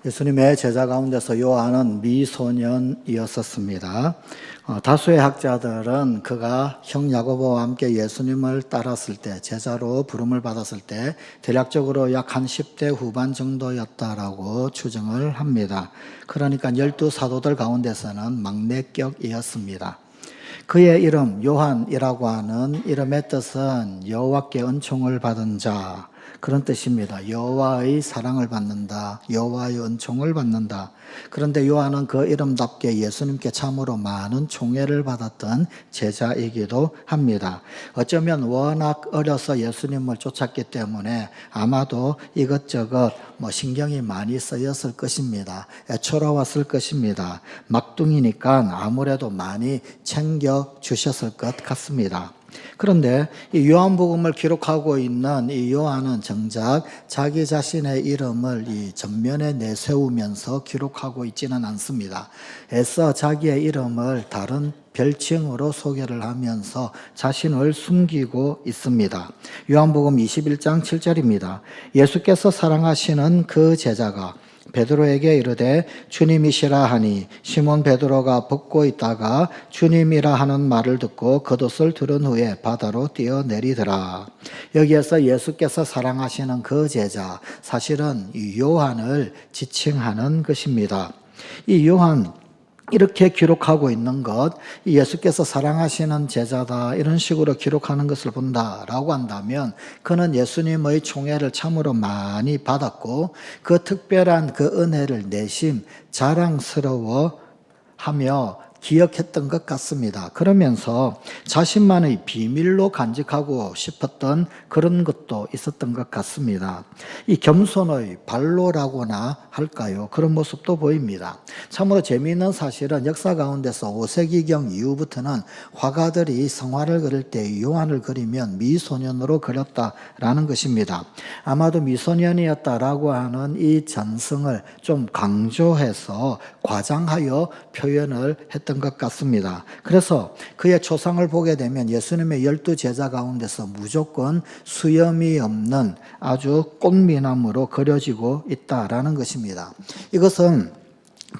예수님의 제자 가운데서 요한은 미소년이었습니다. 다수의 학자들은 그가 형 야고보와 함께 예수님을 따랐을 때, 제자로 부름을 받았을 때 대략적으로 약 한 10대 후반 정도였다라고 추정을 합니다. 그러니까 12사도들 가운데서는 막내격이었습니다. 그의 이름 요한이라고 하는 이름의 뜻은 여호와께 은총을 받은 자, 그런 뜻입니다. 여호와의 사랑을 받는다, 여호와의 은총을 받는다. 그런데 요한은 그 이름답게 예수님께 참으로 많은 총애를 받았던 제자이기도 합니다. 어쩌면 워낙 어려서 예수님을 쫓았기 때문에 아마도 이것저것 신경이 많이 쓰였을 것입니다. 애처로웠을 것입니다. 막둥이니까 아무래도 많이 챙겨주셨을 것 같습니다. 그런데 이 요한복음을 기록하고 있는 이 요한은 정작 자기 자신의 이름을 이 전면에 내세우면서 기록하고 있지는 않습니다. 애써 자기의 이름을 다른 별칭으로 소개를 하면서 자신을 숨기고 있습니다. 요한복음 21장 7절입니다. 예수께서 사랑하시는 그 제자가 베드로에게 이르되 주님이시라 하니 시몬 베드로가 벗고 있다가 주님이라 하는 말을 듣고 겉옷을 두른 후에 바다로 뛰어내리더라. 여기에서 예수께서 사랑하시는 그 제자, 사실은 이 요한을 지칭하는 것입니다. 이 요한, 이렇게 기록하고 있는 것, 예수께서 사랑하시는 제자다 이런 식으로 기록하는 것을 본다라고 한다면 그는 예수님의 총애를 참으로 많이 받았고 그 특별한 그 은혜를 내심 자랑스러워하며 기억했던 것 같습니다. 그러면서 자신만의 비밀로 간직하고 싶었던 그런 것도 있었던 것 같습니다. 이 겸손의 발로라고나 할까요? 그런 모습도 보입니다. 참으로 재미있는 사실은 역사 가운데서 5세기경 이후부터는 화가들이 성화를 그릴 때 요한을 그리면 미소년으로 그렸다라는 것입니다. 아마도 미소년이었다라고 하는 이 전승을 좀 강조해서 과장하여 표현을 했던 것 같습니다. 그래서 그의 초상을 보게 되면 예수님의 12제자 가운데서 무조건 수염이 없는 아주 꽃미남으로 그려지고 있다라는 것입니다. 이것은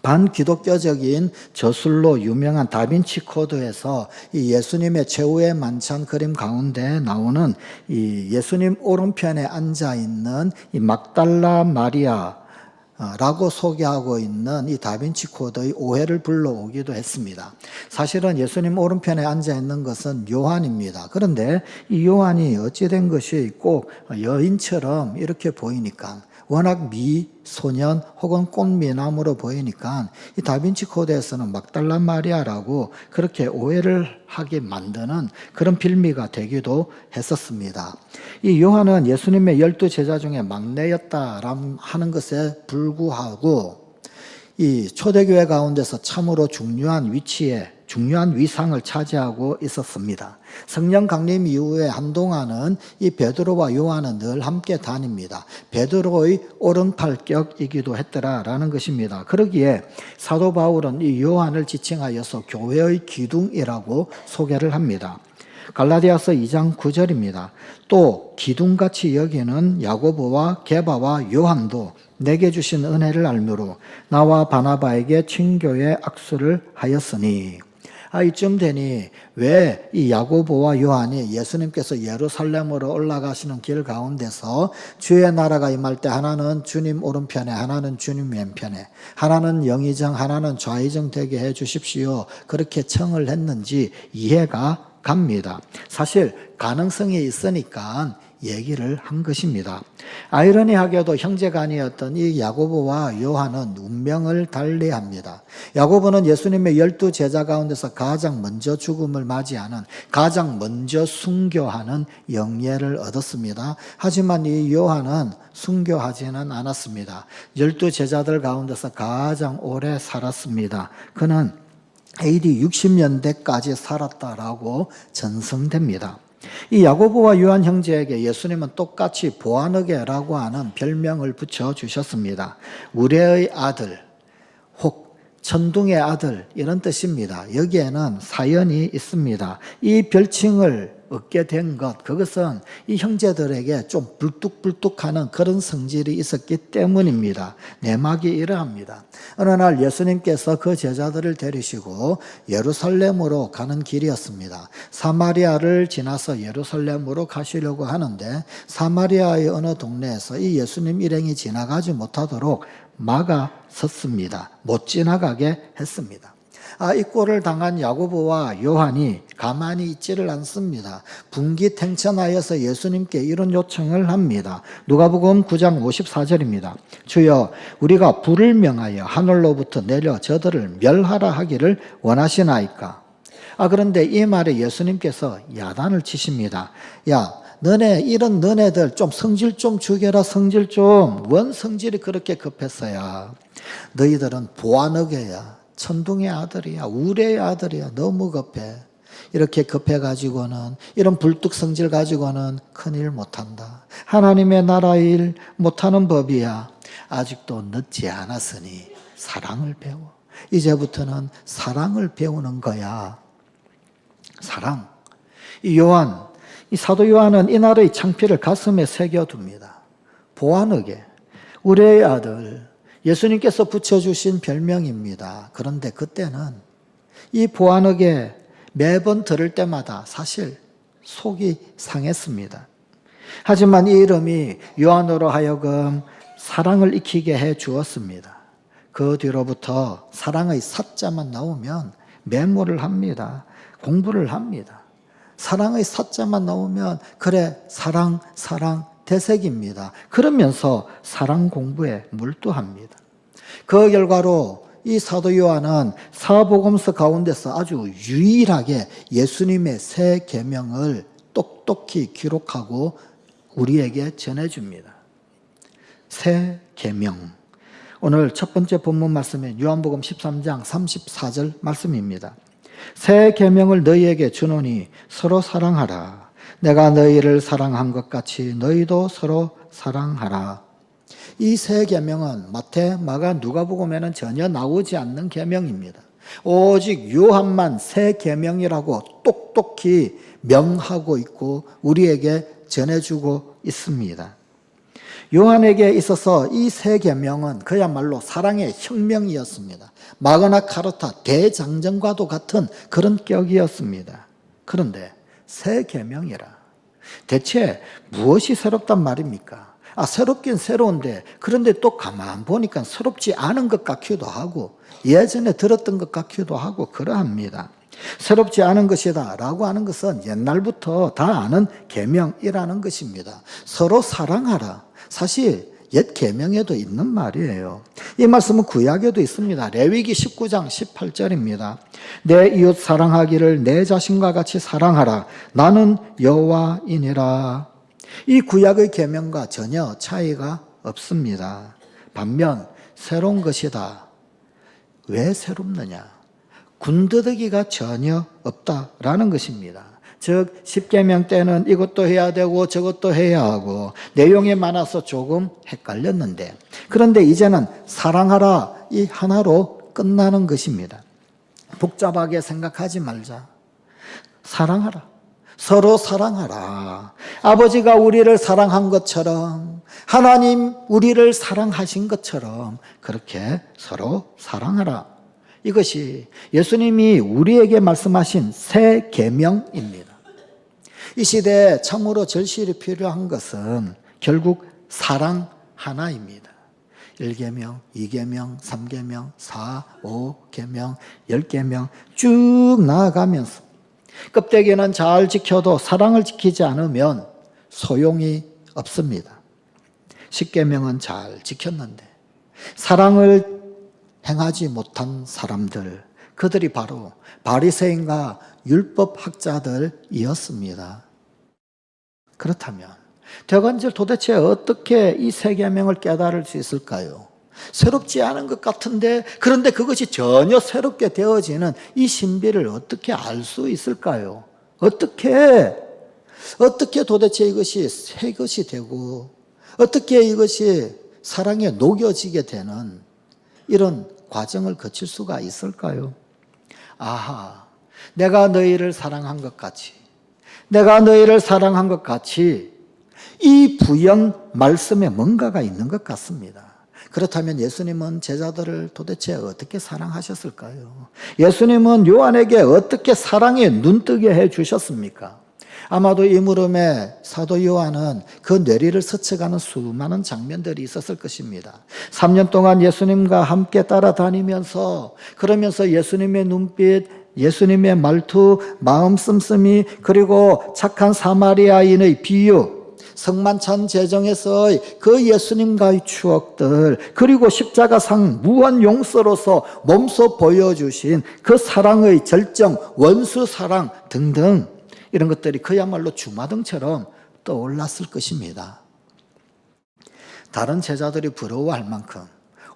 반기독교적인 저술로 유명한 다빈치 코드에서 이 예수님의 최후의 만찬 그림 가운데 나오는 이 예수님 오른편에 앉아 있는 이 막달라 마리아 라고 소개하고 있는 이 다빈치 코드의 오해를 불러오기도 했습니다. 사실은 예수님 오른편에 앉아 있는 것은 요한입니다. 그런데 이 요한이 어찌된 것이 꼭 여인처럼 이렇게 보이니까, 워낙 미소년 혹은 꽃미남으로 보이니까 이 다빈치 코드에서는 막달라 마리아라고 그렇게 오해를 하게 만드는 그런 빌미가 되기도 했었습니다. 이 요한은 예수님의 12제자 중에 막내였다 하는 것에 불구하고 이 초대교회 가운데서 참으로 중요한 위치에 중요한 위상을 차지하고 있었습니다. 성령 강림 이후에 한동안은 이 베드로와 요한은 늘 함께 다닙니다. 베드로의 오른팔격이기도 했더라라는 것입니다. 그러기에 사도 바울은 이 요한을 지칭하여서 교회의 기둥이라고 소개를 합니다. 갈라디아서 2장 9절입니다. 또 기둥같이 여기는 야고보와 게바와 요한도 내게 주신 은혜를 알므로 나와 바나바에게 친교의 악수를 하였으니. 이쯤 되니 왜 이 야고보와 요한이 예수님께서 예루살렘으로 올라가시는 길 가운데서 주의 나라가 임할 때 하나는 주님 오른편에 하나는 주님 왼편에 하나는 영의정 하나는 좌의정 되게 해 주십시오 그렇게 청을 했는지 이해가 갑니다. 사실 가능성이 있으니까 얘기를 한 것입니다. 아이러니하게도 형제간이었던 이 야고보와 요한은 운명을 달리합니다. 야고보는 예수님의 12제자 가운데서 가장 먼저 죽음을 맞이하는, 가장 먼저 순교하는 영예를 얻었습니다. 하지만 이 요한은 순교하지는 않았습니다. 12제자들 가운데서 가장 오래 살았습니다. 그는 AD 60년대까지 살았다라고 전승됩니다. 이 야고보와 요한 형제에게 예수님은 똑같이 보아너게라고 하는 별명을 붙여주셨습니다. 우레의 아들, 혹 천둥의 아들 이런 뜻입니다. 여기에는 사연이 있습니다. 이 별칭을 얻게 된 것, 그것은 이 형제들에게 좀 불뚝불뚝하는 그런 성질이 있었기 때문입니다. 내막이 이러합니다. 어느 날 예수님께서 그 제자들을 데리시고 예루살렘으로 가는 길이었습니다. 사마리아를 지나서 예루살렘으로 가시려고 하는데 사마리아의 어느 동네에서 이 예수님 일행이 지나가지 못하도록 막아섰습니다. 못 지나가게 했습니다. 이 꼴을 당한 야고보와 요한이 가만히 있지를 않습니다. 분기탱천하여서 예수님께 이런 요청을 합니다. 누가복음 9장 54절입니다. 주여, 우리가 불을 명하여 하늘로부터 내려 저들을 멸하라 하기를 원하시나이까? 그런데 이 말에 예수님께서 야단을 치십니다. 야, 이런 너네들 좀 성질 좀 죽여라, 성질 좀. 원 성질이 그렇게 급했어야. 너희들은 보아너게야. 천둥의 아들이야. 우레의 아들이야. 너무 급해. 이렇게 급해가지고는, 이런 불뚝성질 가지고는 큰일 못한다. 하나님의 나라 일 못하는 법이야. 아직도 늦지 않았으니 사랑을 배워. 이제부터는 사랑을 배우는 거야. 사랑. 이 사도 요한은 이날의 창피를 가슴에 새겨둡니다. 보아너게, 우레의 아들, 예수님께서 붙여주신 별명입니다. 그런데 그때는 이 보아너게 매번 들을 때마다 사실 속이 상했습니다. 하지만 이 이름이 요한으로 하여금 사랑을 익히게 해 주었습니다. 그 뒤로부터 사랑의 사자만 나오면 메모를 합니다. 공부를 합니다. 사랑의 사자만 나오면 그래, 사랑 대색입니다. 그러면서 사랑 공부에 몰두합니다. 그 결과로 이 사도 요한은 사복음서 가운데서 아주 유일하게 예수님의 새 계명을 똑똑히 기록하고 우리에게 전해줍니다. 새 계명. 오늘 첫 번째 본문 말씀인 요한복음 13장 34절 말씀입니다. 새 계명을 너희에게 주노니 서로 사랑하라. 내가 너희를 사랑한 것 같이 너희도 서로 사랑하라. 이 새 계명은 마태, 마가, 누가복음에는 전혀 나오지 않는 계명입니다. 오직 요한만 새 계명이라고 똑똑히 명하고 있고 우리에게 전해주고 있습니다. 요한에게 있어서 이 새 계명은 그야말로 사랑의 혁명이었습니다. 마그나 카르타 대장정과도 같은 그런 격이었습니다. 그런데 새 계명이라 대체 무엇이 새롭단 말입니까? 새롭긴 새로운데 그런데 또 가만 보니까 새롭지 않은 것 같기도 하고 예전에 들었던 것 같기도 하고 그러합니다. 새롭지 않은 것이다 라고 하는 것은 옛날부터 다 아는 계명이라는 것입니다. 서로 사랑하라. 사실 옛 계명에도 있는 말이에요. 이 말씀은 구약에도 있습니다. 레위기 19장 18절입니다. 내 이웃 사랑하기를 내 자신과 같이 사랑하라. 나는 여호와이니라. 이 구약의 계명과 전혀 차이가 없습니다. 반면 새로운 것이다. 왜 새롭느냐? 군더더기가 전혀 없다라는 것입니다. 즉 10계명 때는 이것도 해야 되고 저것도 해야 하고 내용이 많아서 조금 헷갈렸는데 그런데 이제는 사랑하라 이 하나로 끝나는 것입니다. 복잡하게 생각하지 말자. 사랑하라. 서로 사랑하라. 아버지가 우리를 사랑한 것처럼 하나님 우리를 사랑하신 것처럼 그렇게 서로 사랑하라. 이것이 예수님이 우리에게 말씀하신 새 계명입니다. 이 시대에 참으로 절실히 필요한 것은 결국 사랑 하나입니다. 1계명, 2계명, 3계명, 4, 5계명, 10계명 쭉 나아가면서 껍데기는 잘 지켜도 사랑을 지키지 않으면 소용이 없습니다. 10계명은 잘 지켰는데 사랑을 행하지 못한 사람들, 그들이 바로 바리새인과 율법학자들이었습니다. 그렇다면 대관절 도대체 어떻게 이 새 계명을 깨달을 수 있을까요? 새롭지 않은 것 같은데 그런데 그것이 전혀 새롭게 되어지는 이 신비를 어떻게 알 수 있을까요? 어떻게 도대체 이것이 새 것이 되고 어떻게 이것이 사랑에 녹여지게 되는 이런 과정을 거칠 수가 있을까요? 아하, 내가 너희를 사랑한 것 같이 내가 너희를 사랑한 것 같이 이 부연 말씀에 뭔가가 있는 것 같습니다. 그렇다면 예수님은 제자들을 도대체 어떻게 사랑하셨을까요? 예수님은 요한에게 어떻게 사랑에 눈뜨게 해 주셨습니까? 아마도 이 물음에 사도 요한은 그 뇌리를 스쳐가는 수많은 장면들이 있었을 것입니다. 3년 동안 예수님과 함께 따라다니면서 그러면서 예수님의 눈빛, 예수님의 말투, 마음 씀씀이, 그리고 착한 사마리아인의 비유, 성만찬 제정에서의 그 예수님과의 추억들, 그리고 십자가상 무한 용서로서 몸소 보여주신 그 사랑의 절정, 원수 사랑 등등, 이런 것들이 그야말로 주마등처럼 떠올랐을 것입니다. 다른 제자들이 부러워할 만큼,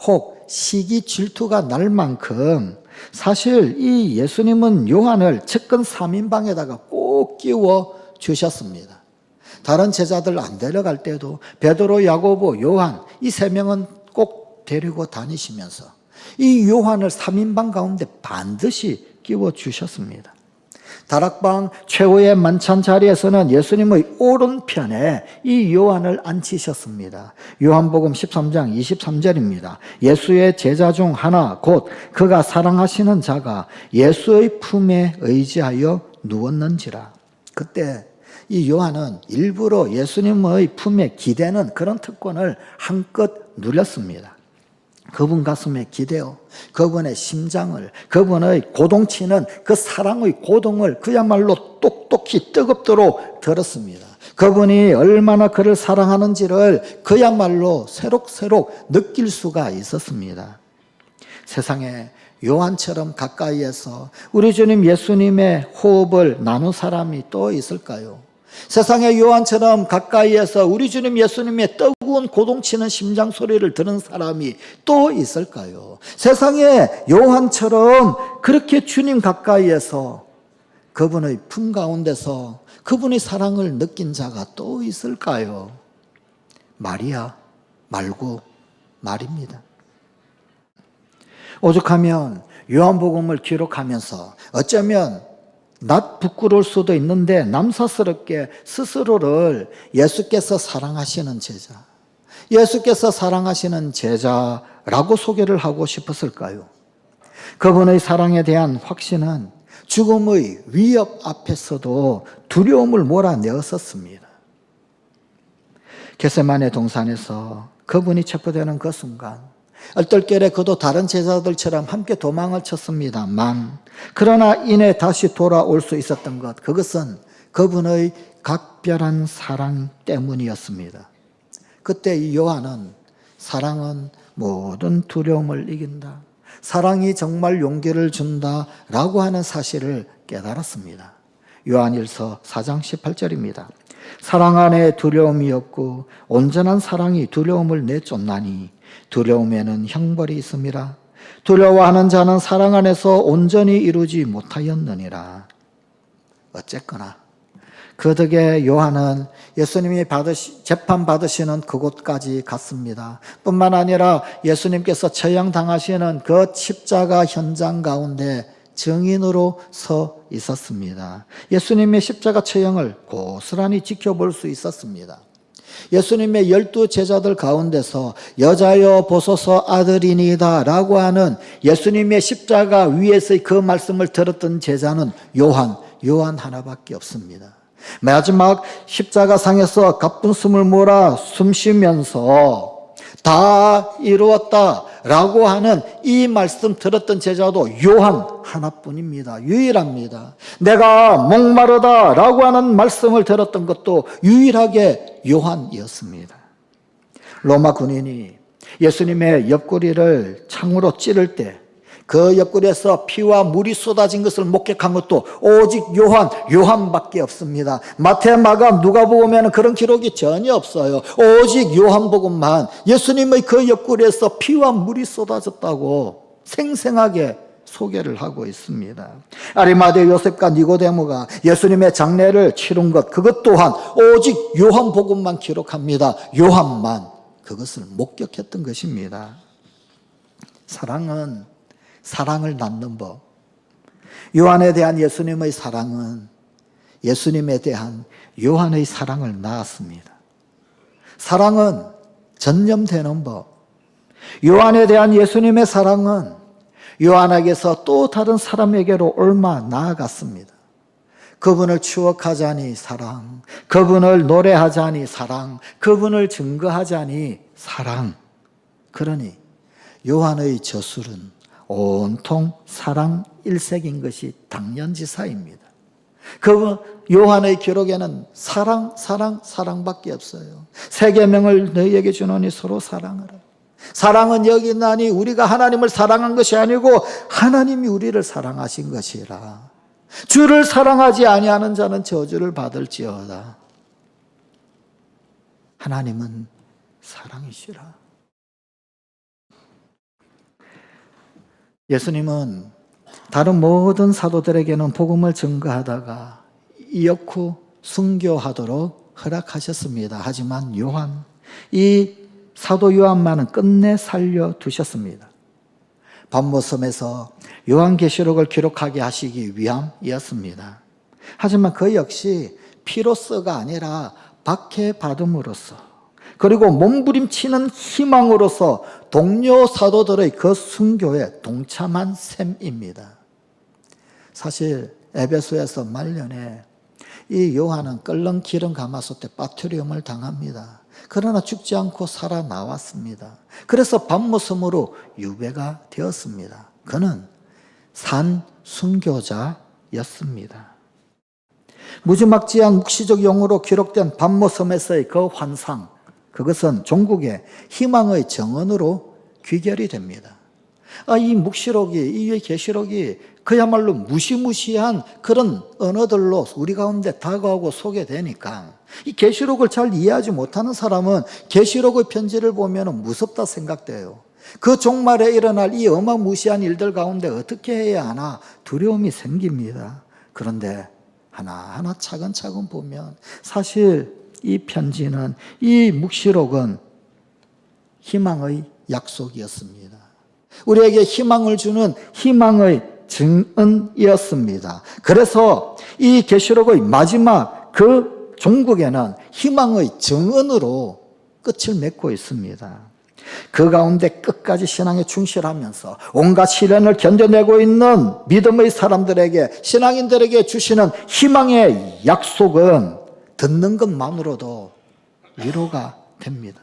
혹 시기 질투가 날 만큼 사실 이 예수님은 요한을 측근 3인방에다가 꼭 끼워 주셨습니다. 다른 제자들 안 데려갈 때도 베드로, 야고보, 요한 이 세 명은 꼭 데리고 다니시면서 이 요한을 3인방 가운데 반드시 끼워 주셨습니다. 다락방 최후의 만찬 자리에서는 예수님의 오른편에 이 요한을 앉히셨습니다. 요한복음 13장 23절입니다. 예수의 제자 중 하나 곧 그가 사랑하시는 자가 예수의 품에 의지하여 누웠는지라. 그때 이 요한은 일부러 예수님의 품에 기대는 그런 특권을 한껏 누렸습니다. 그분 가슴에 기대어 그분의 심장을, 그분의 고동치는 그 사랑의 고동을 그야말로 똑똑히 뜨겁도록 들었습니다. 그분이 얼마나 그를 사랑하는지를 그야말로 새록새록 느낄 수가 있었습니다. 세상에 요한처럼 가까이에서 우리 주님 예수님의 호흡을 나눈 사람이 또 있을까요? 세상에 요한처럼 가까이에서 우리 주님 예수님의 뜨거운 고동치는 심장 소리를 들은 사람이 또 있을까요? 세상에 요한처럼 그렇게 주님 가까이에서 그분의 품 가운데서 그분의 사랑을 느낀 자가 또 있을까요? 말이야 말고 말입니다. 오죽하면 요한복음을 기록하면서 어쩌면 낯 부끄러울 수도 있는데 남사스럽게 스스로를 예수께서 사랑하시는 제자, 예수께서 사랑하시는 제자라고 소개를 하고 싶었을까요? 그분의 사랑에 대한 확신은 죽음의 위협 앞에서도 두려움을 몰아내었었습니다. 겟세마네 동산에서 그분이 체포되는 그 순간 얼떨결에 그도 다른 제자들처럼 함께 도망을 쳤습니다만 그러나 이내 다시 돌아올 수 있었던 것, 그것은 그분의 각별한 사랑 때문이었습니다. 그때 이 요한은 사랑은 모든 두려움을 이긴다, 사랑이 정말 용기를 준다라고 하는 사실을 깨달았습니다. 요한일서 4장 18절입니다. 사랑 안에 두려움이 없고 온전한 사랑이 두려움을 내쫓나니 두려움에는 형벌이 있음이라. 두려워하는 자는 사랑 안에서 온전히 이루지 못하였느니라. 어쨌거나 그 덕에 요한은 예수님이 재판받으시는 그곳까지 갔습니다. 뿐만 아니라 예수님께서 처형당하시는 그 십자가 현장 가운데 증인으로 서 있었습니다. 예수님의 십자가 처형을 고스란히 지켜볼 수 있었습니다. 예수님의 12 제자들 가운데서 여자여 보소서 아들이니이다 라고 하는 예수님의 십자가 위에서의 그 말씀을 들었던 제자는 요한 하나밖에 없습니다. 마지막 십자가상에서 가쁜 숨을 몰아 숨 쉬면서 다 이루었다 라고 하는 이 말씀 들었던 제자도 요한 하나뿐입니다. 유일합니다. 내가 목마르다 라고 하는 말씀을 들었던 것도 유일하게 요한이었습니다. 로마 군인이 예수님의 옆구리를 창으로 찌를 때 그 옆구리에서 피와 물이 쏟아진 것을 목격한 것도 오직 요한밖에 없습니다. 마태, 마가, 누가복음에는 그런 기록이 전혀 없어요. 오직 요한복음만 예수님의 그 옆구리에서 피와 물이 쏟아졌다고 생생하게 소개를 하고 있습니다. 아리마대 요셉과 니고데모가 예수님의 장례를 치른 것, 그것 또한 오직 요한복음만 기록합니다. 요한만 그것을 목격했던 것입니다. 사랑은 사랑을 낳는 법. 요한에 대한 예수님의 사랑은 예수님에 대한 요한의 사랑을 낳았습니다. 사랑은 전념되는 법. 요한에 대한 예수님의 사랑은 요한에게서 또 다른 사람에게로 옮아 나아갔습니다. 그분을 추억하자니 사랑, 그분을 노래하자니 사랑, 그분을 증거하자니 사랑. 그러니 요한의 저술은 온통 사랑 일색인 것이 당연지사입니다. 그 요한의 기록에는 사랑, 사랑, 사랑밖에 없어요. 세 계명을 너희에게 주노니 서로 사랑하라. 사랑은 여기 있나니 우리가 하나님을 사랑한 것이 아니고 하나님이 우리를 사랑하신 것이라. 주를 사랑하지 아니하는 자는 저주를 받을지어다. 하나님은 사랑이시라. 예수님은 다른 모든 사도들에게는 복음을 증거하다가 이역후 순교하도록 허락하셨습니다. 하지만 요한, 이 사도 요한만은 끝내 살려두셨습니다. 반모섬에서 요한계시록을 기록하게 하시기 위함이었습니다. 하지만 그 역시 피로서가 아니라 박해받음으로써, 그리고 몸부림치는 희망으로서 동료 사도들의 그 순교에 동참한 셈입니다. 사실 에베소에서 말년에 이 요한은 끓는 기름 가마솥에 빠트리움을 당합니다. 그러나 죽지 않고 살아나왔습니다. 그래서 반모섬으로 유배가 되었습니다. 그는 산 순교자였습니다. 무지막지한 묵시적 용어로 기록된 반모섬에서의 그 환상, 그것은 종국의 희망의 정언으로 귀결이 됩니다. 이 묵시록이, 이 계시록이 그야말로 무시무시한 그런 언어들로 우리 가운데 다가오고 소개되니까 이 계시록을 잘 이해하지 못하는 사람은 계시록의 편지를 보면 무섭다 생각돼요. 그 종말에 일어날 이 어마무시한 일들 가운데 어떻게 해야 하나 두려움이 생깁니다. 그런데 하나하나 차근차근 보면 사실 이 편지는, 이 묵시록은 희망의 약속이었습니다. 우리에게 희망을 주는 희망의 증언이었습니다. 그래서 이 계시록의 마지막 그 종국에는 희망의 증언으로 끝을 맺고 있습니다. 그 가운데 끝까지 신앙에 충실하면서 온갖 시련을 견뎌내고 있는 믿음의 사람들에게, 신앙인들에게 주시는 희망의 약속은 듣는 것만으로도 위로가 됩니다.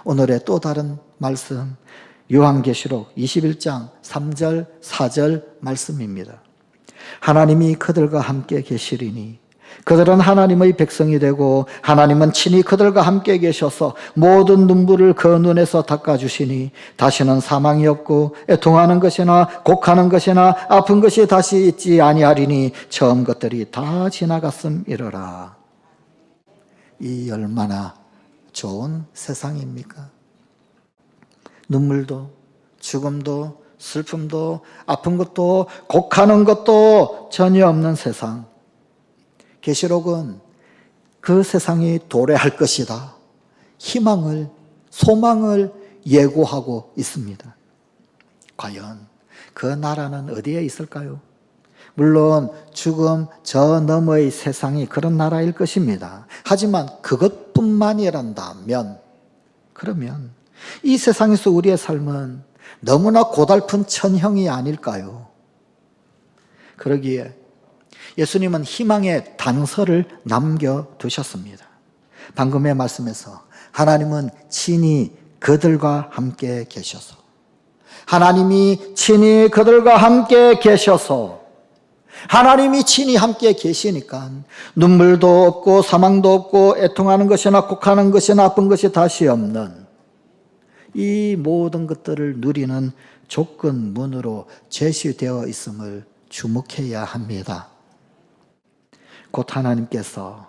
오늘의 또 다른 말씀, 요한계시록 21장 3절 4절 말씀입니다. 하나님이 그들과 함께 계시리니 그들은 하나님의 백성이 되고 하나님은 친히 그들과 함께 계셔서 모든 눈물을 그 눈에서 닦아주시니 다시는 사망이 없고 애통하는 것이나 곡하는 것이나 아픈 것이 다시 있지 아니하리니 처음 것들이 다 지나갔음이러라. 이 얼마나 좋은 세상입니까? 눈물도 죽음도 슬픔도 아픈 것도 곡하는 것도 전혀 없는 세상. 계시록은 그 세상이 도래할 것이다. 희망을, 소망을 예고하고 있습니다. 과연 그 나라는 어디에 있을까요? 물론 죽음 저 너머의 세상이 그런 나라일 것입니다. 하지만 그것뿐만이란다면, 그러면 이 세상에서 우리의 삶은 너무나 고달픈 천형이 아닐까요? 그러기에 예수님은 희망의 단서를 남겨두셨습니다. 방금의 말씀에서 하나님은 친히 그들과 함께 계셔서, 하나님이 친히 그들과 함께 계셔서, 하나님이 친히 함께 계시니까 눈물도 없고 사망도 없고 애통하는 것이나 곡하는 것이나 아픈 것이 다시 없는 이 모든 것들을 누리는 조건문으로 제시되어 있음을 주목해야 합니다. 곧 하나님께서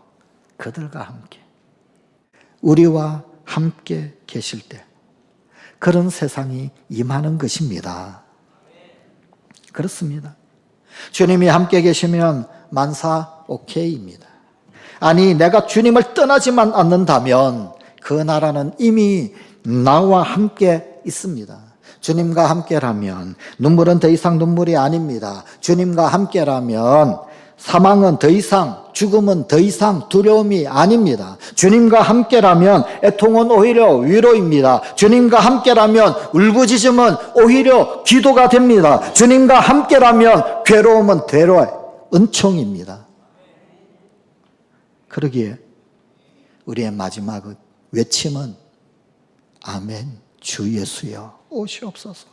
그들과 함께, 우리와 함께 계실 때 그런 세상이 임하는 것입니다. 그렇습니다. 주님이 함께 계시면 만사 오케이입니다. 아니, 내가 주님을 떠나지만 않는다면 그 나라는 이미 나와 함께 있습니다. 주님과 함께라면 눈물은 더 이상 눈물이 아닙니다. 주님과 함께라면 사망은 더 이상, 죽음은 더 이상 두려움이 아닙니다. 주님과 함께라면 애통은 오히려 위로입니다. 주님과 함께라면 울부짖음은 오히려 기도가 됩니다. 주님과 함께라면 괴로움은 괴로워의 은총입니다. 그러기에 우리의 마지막 외침은 아멘 주 예수여 오시옵소서.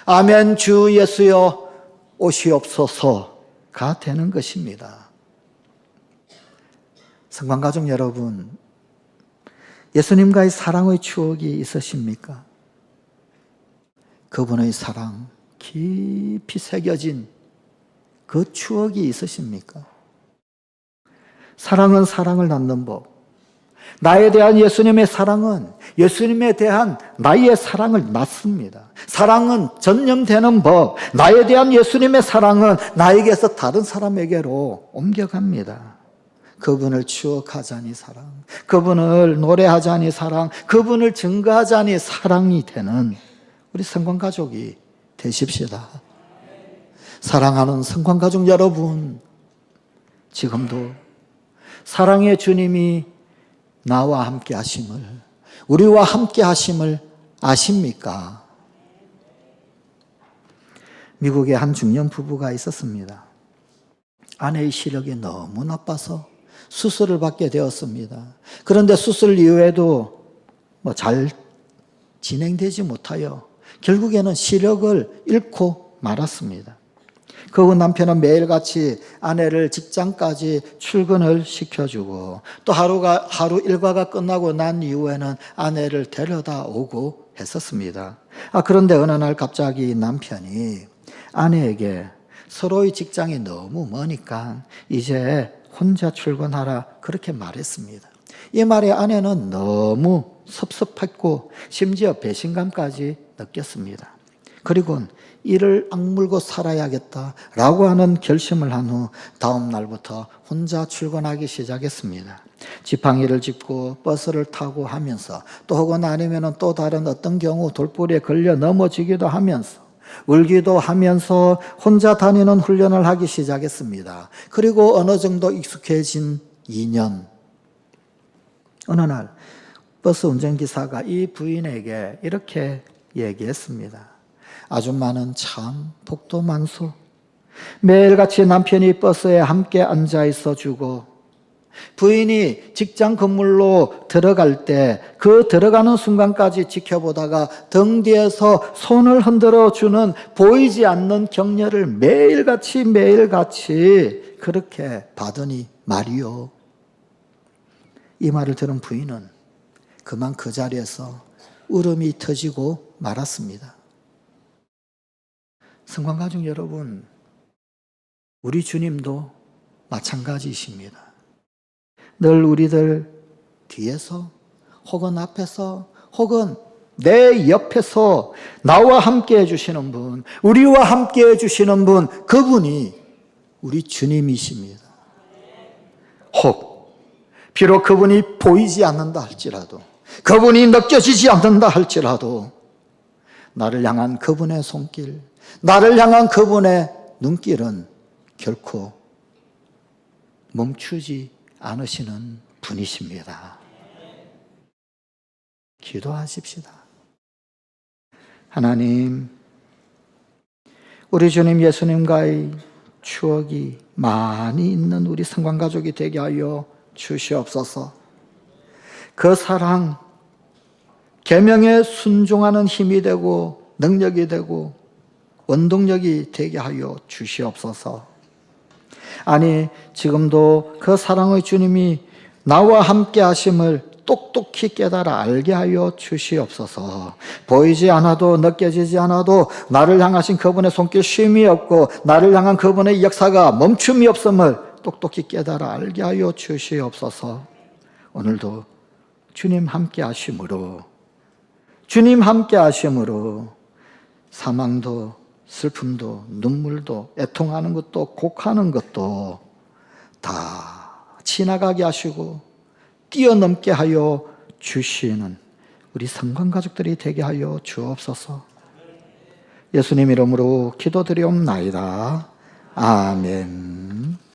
아멘 주 예수여 오시옵소서가 되는 것입니다. 성관가족 여러분, 예수님과의 사랑의 추억이 있으십니까? 그분의 사랑 깊이 새겨진 그 추억이 있으십니까? 사랑은 사랑을 낳는 법. 나에 대한 예수님의 사랑은 예수님에 대한 나의 사랑을 낳습니다. 사랑은 전염되는 법. 나에 대한 예수님의 사랑은 나에게서 다른 사람에게로 옮겨갑니다. 그분을 추억하자니 사랑, 그분을 노래하자니 사랑, 그분을 증거하자니 사랑이 되는 우리 성관가족이 되십시다. 사랑하는 성관가족 여러분, 지금도 사랑의 주님이 나와 함께 하심을, 우리와 함께 하심을 아십니까? 미국에 한 중년 부부가 있었습니다. 아내의 시력이 너무 나빠서 수술을 받게 되었습니다. 그런데 수술 이후에도 잘 진행되지 못하여 결국에는 시력을 잃고 말았습니다. 그 후 남편은 매일같이 아내를 직장까지 출근을 시켜주고 또 하루 일과가 끝나고 난 이후에는 아내를 데려다 오고 했었습니다. 그런데 어느 날 갑자기 남편이 아내에게 서로의 직장이 너무 머니까 이제 혼자 출근하라 그렇게 말했습니다. 이 말에 아내는 너무 섭섭했고 심지어 배신감까지 느꼈습니다. 그리고는 이를 악물고 살아야겠다라고 하는 결심을 한 후 다음 날부터 혼자 출근하기 시작했습니다. 지팡이를 짚고 버스를 타고 하면서 또 혹은 아니면 또 다른 어떤 경우 돌부리에 걸려 넘어지기도 하면서 울기도 하면서 혼자 다니는 훈련을 하기 시작했습니다. 그리고 어느 정도 익숙해진 2년. 어느 날 버스 운전기사가 이 부인에게 이렇게 얘기했습니다. 아줌마는 참 복도 많소. 매일같이 남편이 버스에 함께 앉아 있어주고 부인이 직장 건물로 들어갈 때 그 들어가는 순간까지 지켜보다가 등 뒤에서 손을 흔들어 주는 보이지 않는 격려를 매일같이 그렇게 받으니 말이요. 이 말을 들은 부인은 그만 그 자리에서 울음이 터지고 말았습니다. 성관가족 여러분, 우리 주님도 마찬가지이십니다. 늘 우리들 뒤에서 혹은 앞에서 혹은 내 옆에서 나와 함께 해주시는 분, 우리와 함께 해주시는 분, 그분이 우리 주님이십니다. 혹 비록 그분이 보이지 않는다 할지라도, 그분이 느껴지지 않는다 할지라도 나를 향한 그분의 손길, 나를 향한 그분의 눈길은 결코 멈추지 않으시는 분이십니다. 기도하십시다. 하나님, 우리 주님 예수님과의 추억이 많이 있는 우리 성관가족이 되게 하여 주시옵소서. 그 사랑, 계명에 순종하는 힘이 되고 능력이 되고 원동력이 되게 하여 주시옵소서. 아니, 지금도 그 사랑의 주님이 나와 함께 하심을 똑똑히 깨달아 알게 하여 주시옵소서. 보이지 않아도 느껴지지 않아도 나를 향하신 그분의 손길 쉼이 없고 나를 향한 그분의 역사가 멈춤이 없음을 똑똑히 깨달아 알게 하여 주시옵소서. 오늘도 주님 함께 하심으로 사망도 슬픔도 눈물도 애통하는 것도 곡하는 것도 다 지나가게 하시고 뛰어넘게 하여 주시는 우리 성관가족들이 되게 하여 주옵소서. 예수님 이름으로 기도드리옵나이다. 아멘.